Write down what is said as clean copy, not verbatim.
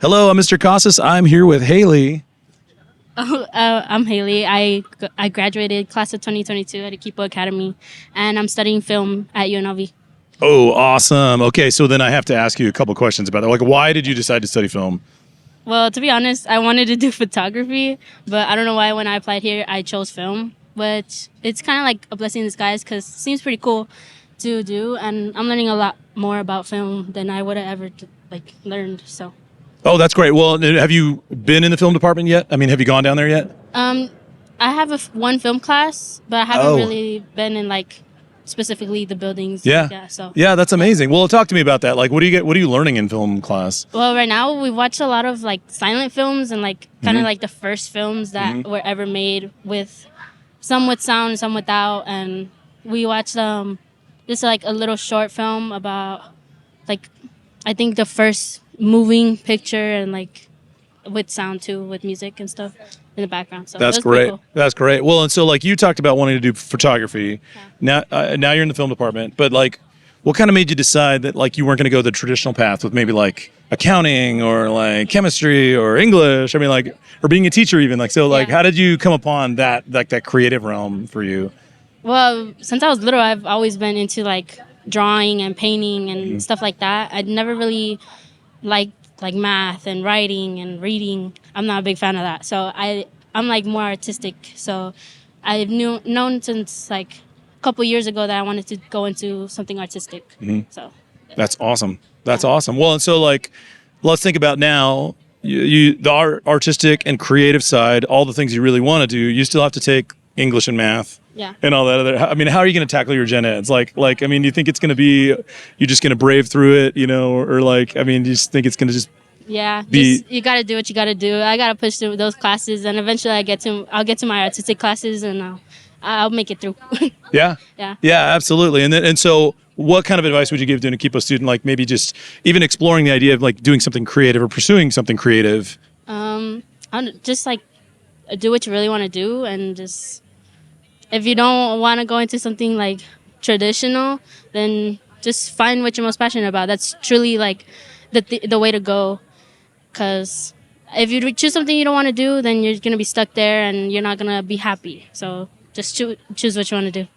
Hello, I'm Mr. Casas. I'm here with Hailey. I'm Hailey. I graduated class of 2022 at Equipo Academy, and I'm studying film at UNLV. Oh, awesome. Okay, so then I have to ask you a couple questions about that. Like, why did you decide to study film? Well, to be honest, I wanted to do photography, but I don't know why when I applied here, I chose film. But it's kind of like a blessing in disguise because it seems pretty cool to do, and I'm learning a lot more about film than I would have ever learned. So, Oh, that's great. Well, have you been in the film department yet? I mean, have you gone down there yet? um, I have one film class, but I haven't Oh, really been in specifically the buildings. yeah. Yeah, so. Yeah, that's amazing. Well, talk to me about that. Like, what are you learning in film class? Well, right now we watch a lot of silent films and kind of Mhm. the first films that were ever made with some with sound, some without, and we watched just a little short film about like I think the first moving picture and with sound too, with music and stuff in the background. So That's that's pretty great. cool. That's great. Well, and so like you talked about wanting to do photography. Now you're in the film department, but like, what kind of made you decide that like you weren't going to go the traditional path with maybe like accounting or like chemistry or English? I mean, like, or being a teacher even. Like, so like, Yeah. how did you come upon that creative realm for you? Well, since I was little, I've always been into drawing and painting and stuff like that. I'd never really liked math and writing and reading. I'm not a big fan of that. So I'm more artistic. So I've known since a couple years ago that I wanted to go into something artistic. So That's awesome. That's awesome. Well, and so like, let's think about now. You the artistic and creative side, all the things you really want to do. You still have to take English and math. yeah. And all that other. I mean, how are you going to tackle your gen eds? I mean, do you think it's going to be, you're just going to brave through it, or like, I mean, do you just think it's going to just Yeah, be? just you gotta do what you gotta do. I gotta push through those classes, and eventually I'll get to my artistic classes, and I'll make it through. Yeah, Yeah. yeah, absolutely. And so, what kind of advice would you give to an Akipo student? Like maybe just even exploring the idea of like doing something creative or pursuing something creative. I'll just do what you really want to do, and just if you don't want to go into something traditional, then just find what you're most passionate about. That's truly the way to go. Because if you choose something you don't want to do, then you're gonna be stuck there, and you're not gonna be happy. So just choose what you want to do.